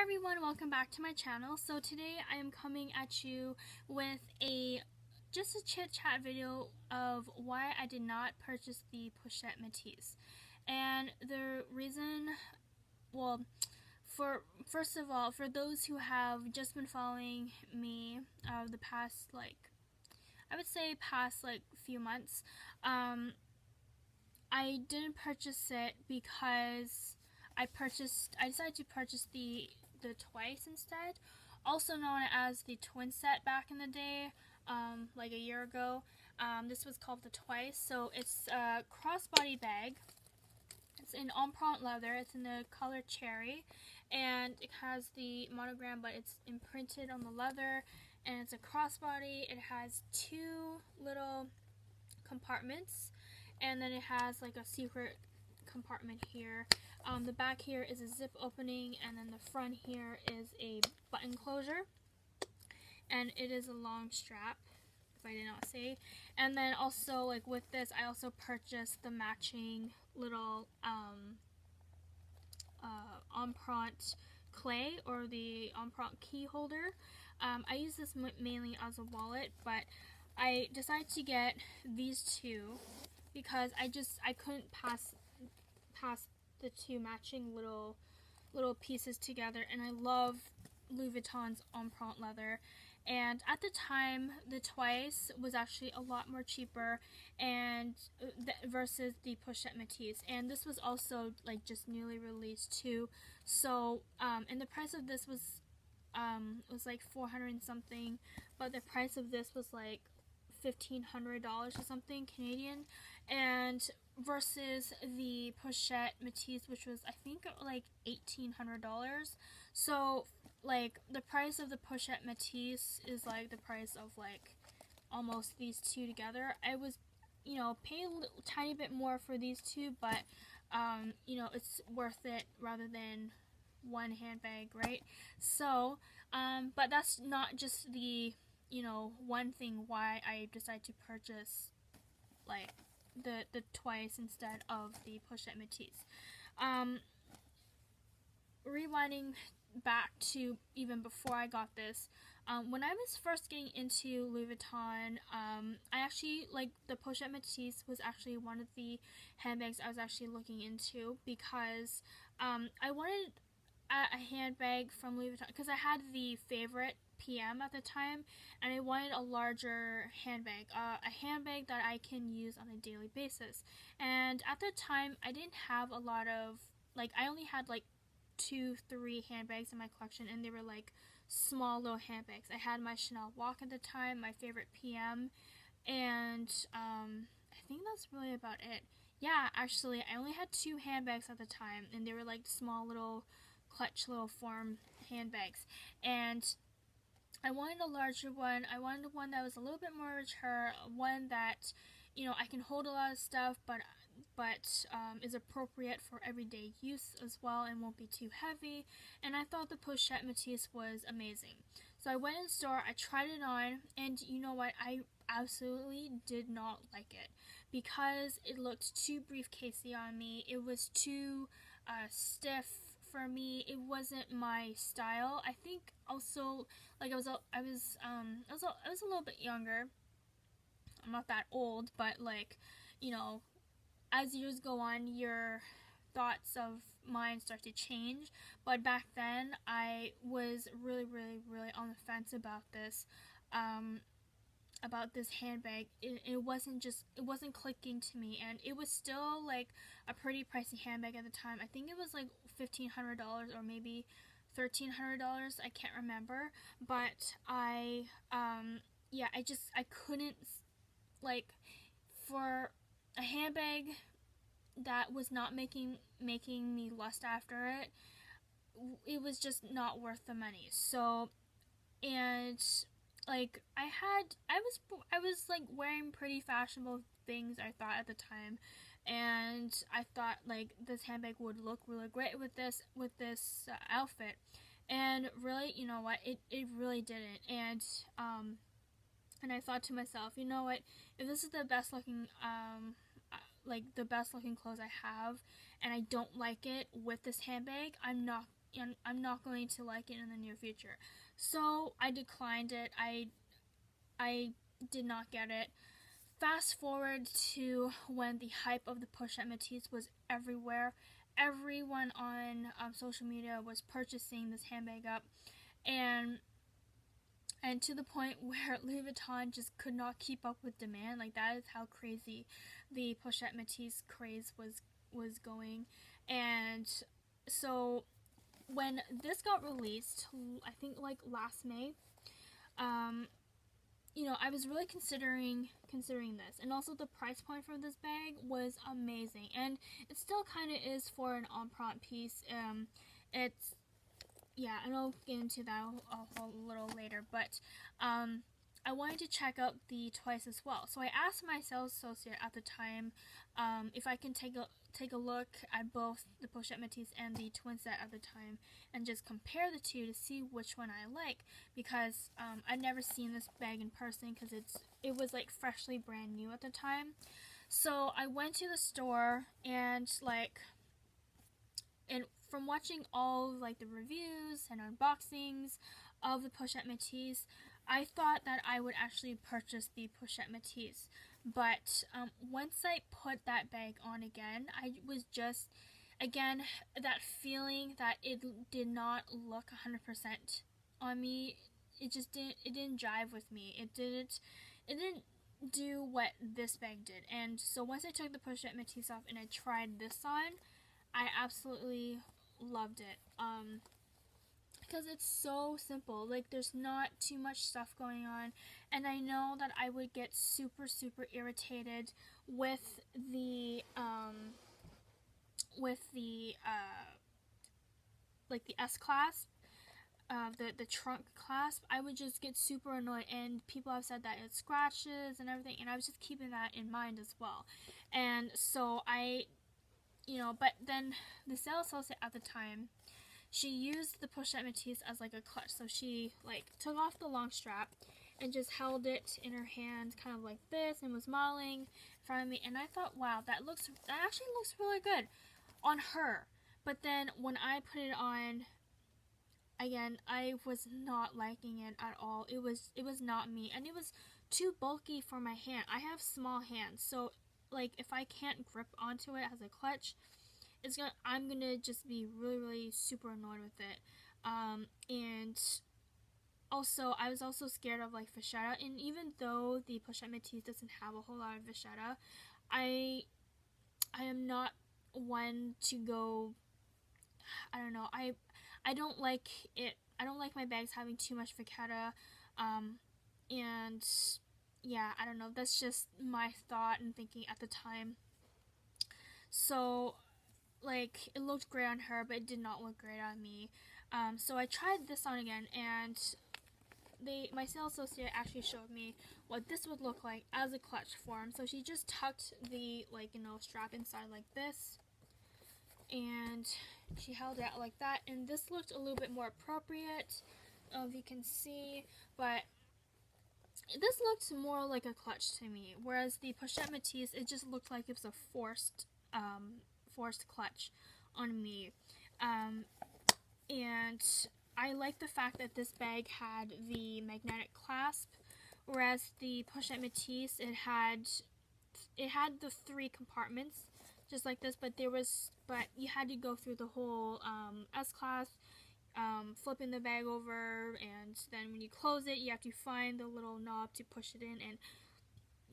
everyone, welcome back to my channel. So today I am coming at you with just a chit chat video of why I did not purchase the Pochette Metis. And the reason, well, first of all, for those who have just been following me the past I would say past few months, I didn't purchase it because I decided to purchase the Twice instead, also known as the twin set back in the day, like a year ago. This was called the Twice. So it's a crossbody bag. It's in empreinte leather. It's in the color cherry, and it has the monogram, but it's imprinted on the leather. And it's a crossbody. It has two little compartments, and then it has like a secret compartment here. The back here is a zip opening, and then the front here is a button closure, and it is a long strap, if I did not say. And then also, like with this, I also purchased the matching little empreinte clay, or the empreinte key holder. I use this mainly as a wallet, but I decided to get these two because I couldn't pass the two matching little pieces together, and I love Louis Vuitton's empreinte leather. And at the time, the Twice was actually a lot more cheaper and versus the Pochette Metis, and this was also like just newly released too. So and the price of this was like 400 and something, but the price of this was like $1,500 or something Canadian, and versus the Pochette Metis, which was I think like $1,800. So like the price of the Pochette Metis is like the price of like almost these two together. I was, paying a tiny bit more for these two, but it's worth it rather than one handbag, right? So but that's not just the one thing why I decided to purchase like the Twice instead of the Pochette Metis. Rewinding back to even before I got this, when I was first getting into Louis Vuitton, I actually, like, the Pochette Metis was actually one of the handbags I was actually looking into, because I wanted a handbag from Louis Vuitton because I had the favorite PM at the time, and I wanted a larger handbag, a handbag that I can use on a daily basis. And at the time, I didn't have a lot of, I only had 2-3 handbags in my collection, and they were like small little handbags. I had my Chanel Walk at the time, my favorite PM, and I think that's really about it. Yeah, actually, I only had 2 handbags at the time, and they were like small little clutch little form handbags, and I wanted a larger one. I wanted one that was a little bit more mature, one that I can hold a lot of stuff, but is appropriate for everyday use as well and won't be too heavy. And I thought the Pochette Metis was amazing. So I went in the store, I tried it on, and you know what? I absolutely did not like it because it looked too briefcasey on me. It was too stiff for me. It wasn't my style. I think also I was a little bit younger. I'm not that old, but as years go on, your thoughts of mine start to change. But back then, I was really, really, really on the fence about this handbag. It wasn't clicking to me, and it was still like a pretty pricey handbag at the time. I think it was like $1,500 or maybe $1,300. I can't remember, but I couldn't, for a handbag that was not making me lust after it. It was just not worth the money. So, and I was wearing pretty fashionable things, I thought, at the time, and I thought this handbag would look really great with this outfit, and really, you know what, it really didn't. And I thought to myself, you know what, if this is the best looking the best looking clothes I have, and I don't like it with this handbag, I'm not I'm not going to like it in the near future. So I declined it. I did not get it. Fast forward to when the hype of the Pochette Metis was everywhere. Everyone on social media was purchasing this handbag up, and to the point where Louis Vuitton just could not keep up with demand. Like, that is how crazy the Pochette Metis craze was going. And so when this got released, I think like last May, I was really considering this, and also the price point for this bag was amazing, and it still kind of is for an en-prant piece. It's and I'll get into that a little later, but I wanted to check out the twice as well. So I asked my sales associate at the time if I can take a look at both the Pochette Metis and the twin set at the time and just compare the two to see which one I like, because I'd never seen this bag in person because it was like freshly brand new at the time. So I went to the store, and from watching all like the reviews and unboxings of the Pochette Metis, I thought that I would actually purchase the Pochette Metis. But once I put that bag on again, I was just, again, that feeling that it did not look 100% on me. It didn't jive with me. It didn't do what this bag did. And so once I took the Pochette Metis off and I tried this on, I absolutely loved it. Because it's so simple. Like, there's not too much stuff going on, and I know that I would get super irritated with the like the S clasp, the trunk clasp. I would just get super annoyed, and people have said that it scratches and everything, and I was just keeping that in mind as well. And so but then the sales associate at the time, she used the Pochette Metis as like a clutch. So she like took off the long strap and just held it in her hand kind of like this and was modeling in front of me. And I thought, wow, that actually looks really good on her. But then when I put it on, again, I was not liking it at all. It was not me, and it was too bulky for my hand. I have small hands, so like if I can't grip onto it as a clutch, I'm gonna just be really super annoyed with it. And also I was also scared of like vachetta, and even though the Pochette Metis doesn't have a whole lot of vachetta, I am not one to go, I don't know, I don't like it. I don't like my bags having too much vachetta, and yeah, I don't know, that's just my thought and thinking at the time. So like, it looked great on her, but it did not look great on me. So I tried this on again, and my sales associate actually showed me what this would look like as a clutch form. So she just tucked the strap inside like this, and she held it out like that, and this looked a little bit more appropriate, if you can see, but this looked more like a clutch to me, whereas the Pochette Metis, it just looked like it was a forced clutch on me. And I like the fact that this bag had the magnetic clasp, whereas the Pochette Metis, it had the 3 compartments just like this, but you had to go through the whole S clasp, flipping the bag over, and then when you close it, you have to find the little knob to push it in, and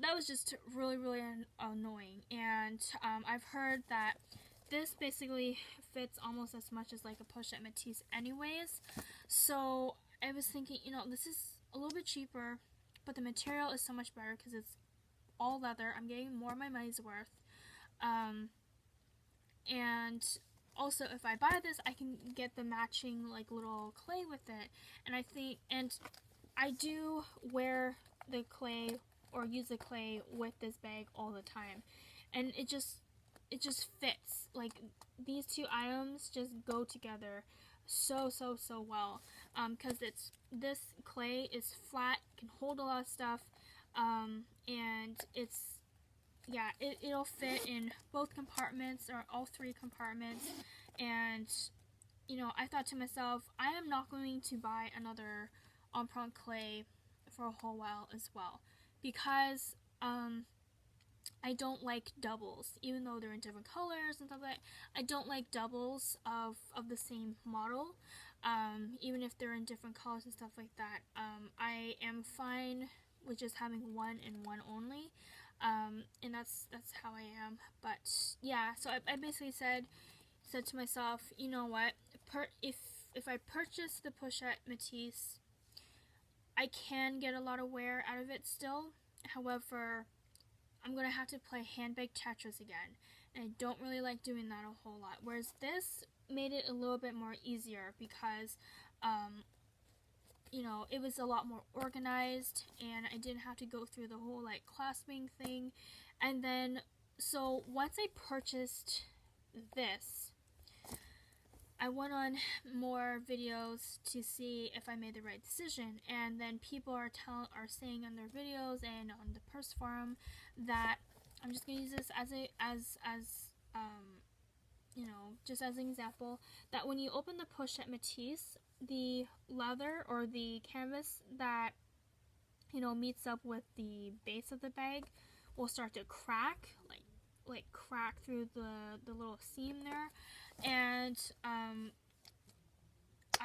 that was just really annoying. And I've heard that this basically fits almost as much as like a Pochette Metis anyways. So I was thinking, this is a little bit cheaper, but the material is so much better because it's all leather. I'm getting more of my money's worth. And also, if I buy this, I can get the matching like little clay with it. And I do wear the clay or use the clay with this bag all the time, and it just fits. Like, these two items just go together so well, because this clay is flat, can hold a lot of stuff, and it'll fit in both compartments or all 3 compartments, and I thought to myself, I am not going to buy another Empreinte clay for a whole while as well, because I don't like doubles, even though they're in different colors and stuff like that. I don't like doubles of the same model, even if they're in different colors and stuff like that. I am fine with just having one and one only, and that's how I am. But yeah, so I basically said to myself, you know what, if I purchase the Pochette Metis, I can get a lot of wear out of it still. However, I'm going to have to play handbag Tetris again, and I don't really like doing that a whole lot. Whereas this made it a little bit more easier because, it was a lot more organized, and I didn't have to go through the whole, like, clasping thing. And then, so once I purchased this, I went on more videos to see if I made the right decision, and then people are saying on their videos and on the purse forum that I'm just gonna use this just as an example, that when you open the Pochette Metis, the leather or the canvas that meets up with the base of the bag will start to crack, like crack through the little seam there. And I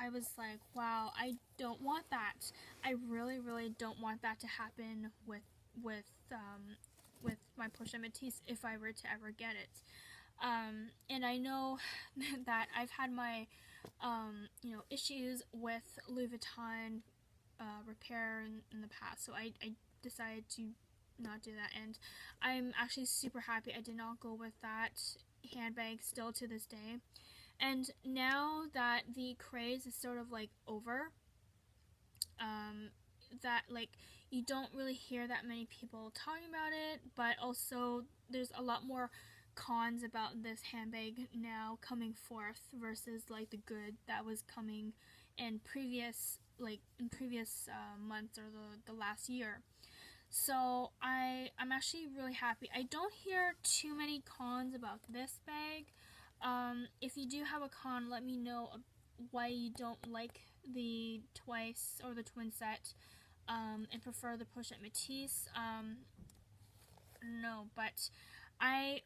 was like, wow, I don't want that. I really, really don't want that to happen with my Pochette Metis if I were to ever get it. And I know that I've had my issues with Louis Vuitton repair in the past, so I decided to not do that, and I'm actually super happy I did not go with that handbag still to this day. And now that the craze is sort of like over, that like you don't really hear that many people talking about it, but also there's a lot more cons about this handbag now coming forth versus like the good that was coming in previous months or the last year. So I'm actually really happy. I don't hear too many cons about this bag. If you do have a con, let me know why you don't like the twice or the twin set, and prefer the Pochette Metis. No, but I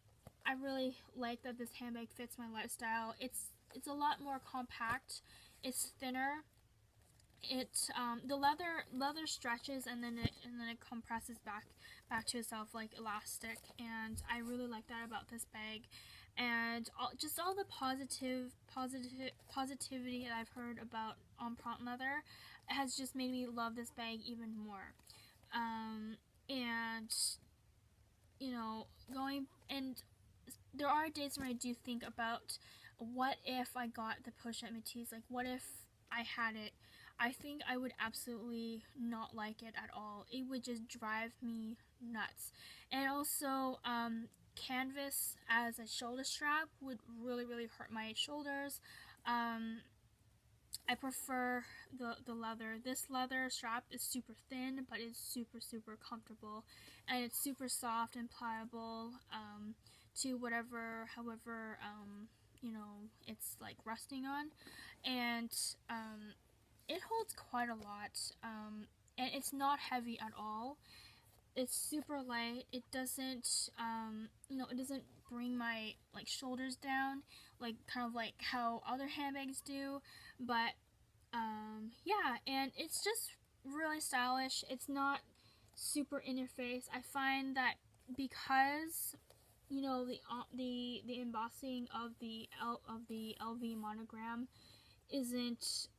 really like that this handbag fits my lifestyle. It's a lot more compact. It's thinner. The leather stretches and then it compresses back to itself like elastic, and I really like that about this bag. And just all the positivity that I've heard about Empreinte leather has just made me love this bag even more. And there are days when I do think about, what if I got the Pochette Metis? Like, what if I had it? I think I would absolutely not like it at all. It would just drive me nuts. And also, canvas as a shoulder strap would really, really hurt my shoulders. I prefer the leather. This leather strap is super thin, but it's super, super comfortable. And it's super soft and pliable to however, it's like resting on. And it holds quite a lot. And it's not heavy at all. It's super light. It doesn't, it doesn't bring my like shoulders down, like kind of like how other handbags do. But yeah, and it's just really stylish. It's not super in your face. I find that because the embossing of the LV monogram isn't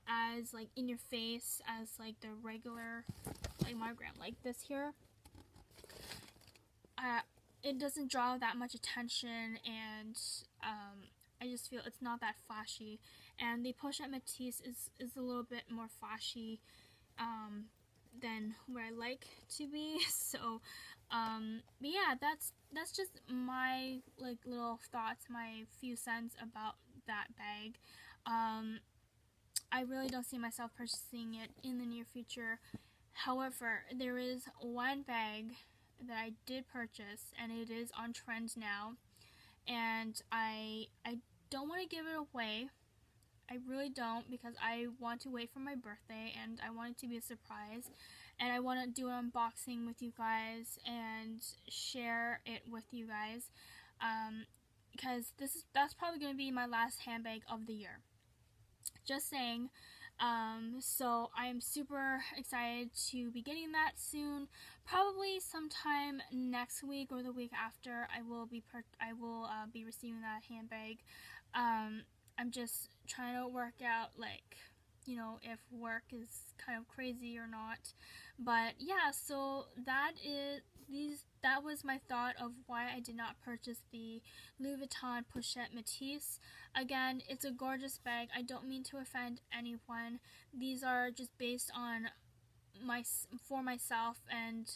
as like in your face as like the regular like monogram like this here, it doesn't draw that much attention, and I just feel it's not that flashy. And the Pochette Metis is a little bit more flashy than where I like to be. So but yeah, that's just my like little thoughts, my few cents about that bag. I really don't see myself purchasing it in the near future. However, there is one bag that I did purchase, and it is on trend now, and I don't want to give it away. I really don't, because I want to wait for my birthday and I want it to be a surprise, and I want to do an unboxing with you guys and share it with you guys, because that's probably going to be my last handbag of the year. Just saying. So I'm super excited to be getting that soon. Probably sometime next week or the week after, I will be receiving that handbag. I'm just trying to work out, like, if work is kind of crazy or not. But yeah, so that was my thought of why I did not purchase the Louis Vuitton Pochette Metis. Again, it's a gorgeous bag. I don't mean to offend anyone. These are just based on for myself, and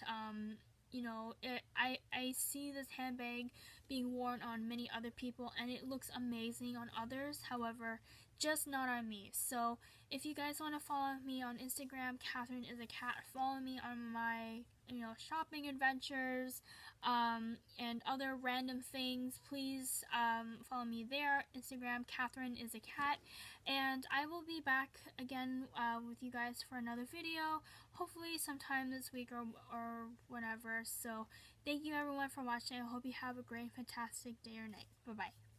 I see this handbag being worn on many other people and it looks amazing on others, however, just not on me. So if you guys want to follow me on Instagram, Catherine is a cat, follow me on my shopping adventures and other random things. Please follow me there. Instagram, Catherine is a cat, and I will be back again with you guys for another video, hopefully sometime this week or whenever. So thank you everyone for watching. I hope you have a great, fantastic day or night. Bye bye.